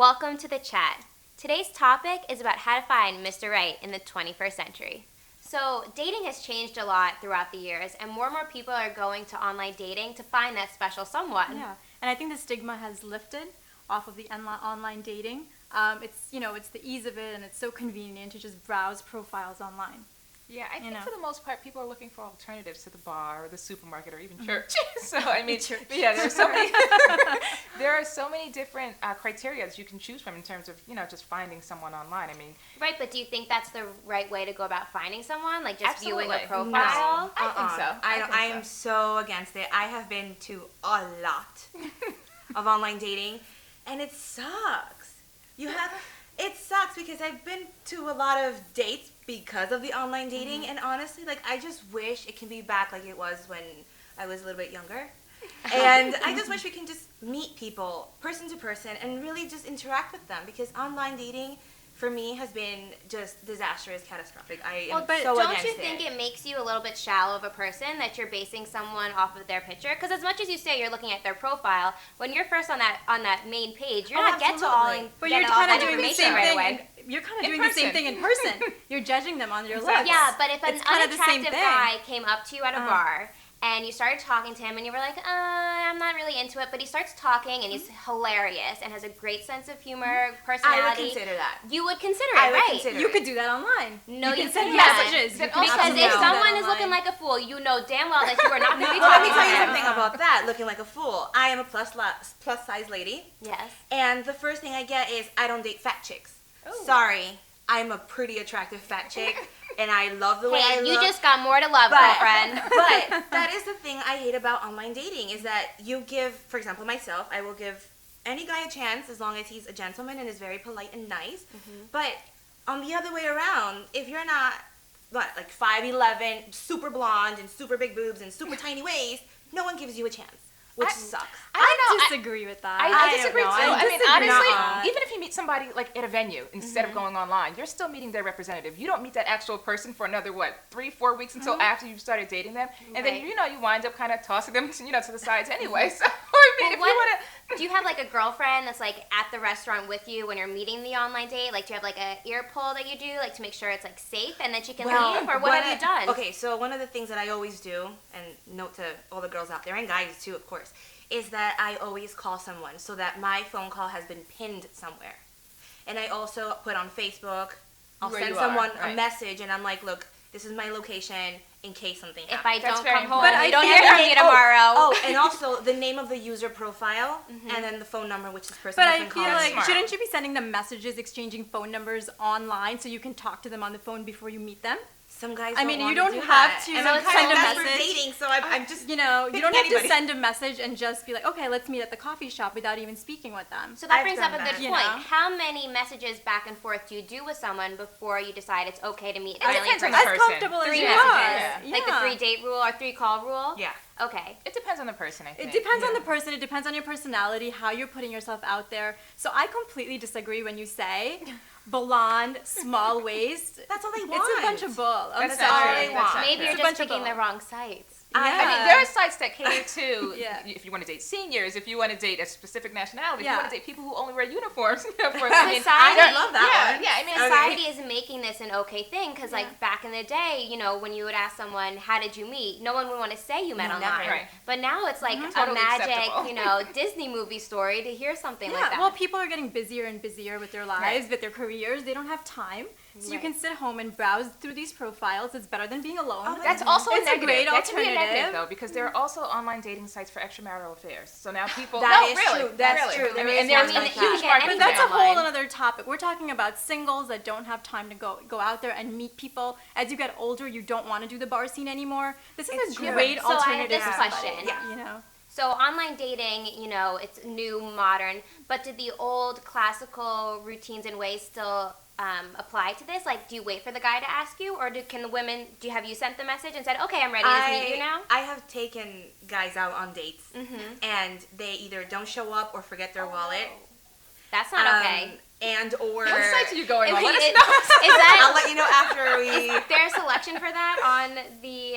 Welcome to the chat. Today's topic is about how to find Mr. Right in the 21st century. So, dating has changed a lot throughout the years, and more people are going to online dating to find that special someone. Yeah, and I think the stigma has lifted off of the online dating. It's the ease of it, and it's so convenient to just browse profiles online. Yeah, I think for the most part, people are looking for alternatives to the bar or the supermarket or even church. So I mean, yeah, there are so many different criteria that you can choose from in terms of just finding someone online. I mean, right? But do you think that's the right way to go about finding someone? Like just absolutely. viewing a profile? No. I think so. I am so against it. I have been to a lot of online dating, and it sucks. It sucks because I've been to a lot of dates because of the online dating, and honestly, I just wish it can be back like it was when I was a little bit younger. And I just wish we can just meet people person to person and really just interact with them, because online dating for me has been just disastrous, catastrophic. I am so don't against you think it makes you a little bit shallow of a person that you're basing someone off of their picture? Because as much as you say you're looking at their profile, when you're first on that main page, you're not get to all but you're kind of doing the same right thing. away. You're kind of doing the same thing in person. You're judging them on your looks. Yeah, but if an it's kind of the same unattractive thing. guy came up to you at a bar and you started talking to him and you were like, I'm not really into it, but he starts talking and he's hilarious and has a great sense of humor, personality. I would consider that. You would consider it, right? You could do that online. No, you can send can't. messages. Because if someone is looking like a fool, you know damn well that you are not going to be Let talking me to tell you him. something about that, looking like a fool. I am a plus size lady. Yes. And the first thing I get is, I don't date fat chicks. Ooh. Sorry, I'm a pretty attractive fat chick, and I love the way I look. You just got more to love, girlfriend. But that is the thing I hate about online dating, is that you give, for example, myself, I will give any guy a chance as long as he's a gentleman and is very polite and nice. But on the other way around, if you're not, 5'11", super blonde and super big boobs and super tiny waist, no one gives you a chance, which sucks. I disagree with that. I disagree too. I mean, honestly, Nuh-uh. even if you meet somebody at a venue instead of going online, you're still meeting their representative. You don't meet that actual person for another 3-4 weeks until after you've started dating them, and then you wind up kind of tossing them to the sides anyway. So I mean, if you want to. Do you have a girlfriend that's at the restaurant with you when you're meeting the online date? Do you have a ear pull that you do to make sure it's safe and that she can leave, or what have you done? Okay, so one of the things that I always do, and note to all the girls out there and guys too, of course, is that I always call someone so that my phone call has been pinned somewhere. And I also put on Facebook, I'll send someone a message and I'm like, look, this is my location in case something happens. If I don't come home, But you don't hear from me tomorrow. Oh, and also the name of the user profile and then the phone number, which this person But has I been feel calling. shouldn't you be sending them messages, exchanging phone numbers online so you can talk to them on the phone before you meet them? Some guys I mean, don't you don't do have that. to And I'm send a desperate message. dating, so I'm just You don't have anybody. to send a message and just be like, okay, let's meet at the coffee shop without even speaking with them. So that I've brings up done a good that. You point. know? How many messages back and forth do you do with someone before you decide it's okay to meet? It depends on the As person. comfortable as 3 you messages, are. like the 3-date rule or 3-call rule. Yeah. Okay. It depends on the person, I think. It depends on the person. It depends on your personality, how you're putting yourself out there. So I completely disagree when you say blonde, small waist. That's all they want. It's a bunch of bull. I'm That's not sorry. true. That's not Maybe true. you're It's a just bunch of picking the bull. wrong sites. I mean, Yeah. there are sites that cater to Yeah. if you want to date seniors, if you want to date a specific nationality, if Yeah. you want to date people who only wear uniforms. For, Society- I love that one. Yeah, I mean, Society is making this an okay thing because, Yeah. back in the day, when you would ask someone, "How did you meet?" No one would want to say you met No, online. never. Right. But now it's a Totally magic, acceptable. Disney movie story to hear something like Yeah, that. well, people are getting busier and busier with their lives, with their careers. They don't have time. So you Right. can sit home and browse through these profiles. It's better than being alone. Oh, That's also It's a negative. great That can be a negative, alternative. though, because there are also online dating sites for extramarital affairs. So now people... That no, is really, true. That's really. true. I There mean, is and there's one a like huge that. market But anything that's a online. whole other topic. We're talking about singles that don't have time to go out there and meet people. As you get older, you don't want to do the bar scene anymore. This is It's a true. great So I have alternative. this for question. somebody, Yeah. So online dating, it's new, modern, but did the old classical routines and ways still apply to this? Do you wait for the guy to ask you, or have you sent the message and said, okay, I'm ready to meet you now? I have taken guys out on dates, and they either don't show up or forget their wallet. That's not okay. Or... What sites are you going on? Is Let us know. I'll that, let you know after we... is there a selection for that on the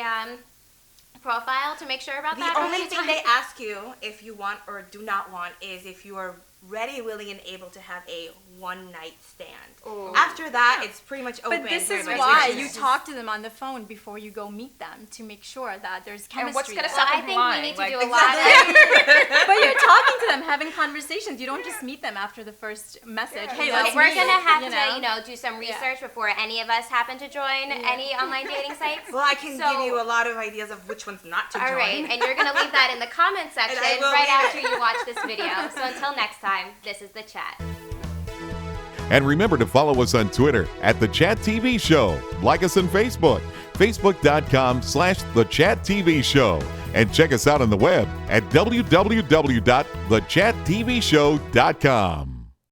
profile to make sure about The that? Or only do you thing think- they ask you if you want or do not want is if you are ready, willing, and able to have a one-night stand. Ooh. After that, it's pretty much open. But this for is everybody. why It's you just- talk to them on the phone before you go meet them to make sure that there's chemistry. And what's going to there. So stop I them think from we lying? need to Like, do a lot of. But you're talking to them, having conversations. You don't just meet them after the first message. Hey, So let's we're meet, gonna have you to, do some research before any of us happen to join any online dating sites. Well, I can So- give you a lot of ideas of which ones not to join. All right, and you're gonna leave that in the comment section I will right leave after it. you watch this video. So until next time, this is The Chat. And remember to follow us on Twitter at The Chat TV Show. Like us on Facebook, facebook.com/The Chat TV Show. And check us out on the web at www.thechatttvshow.com.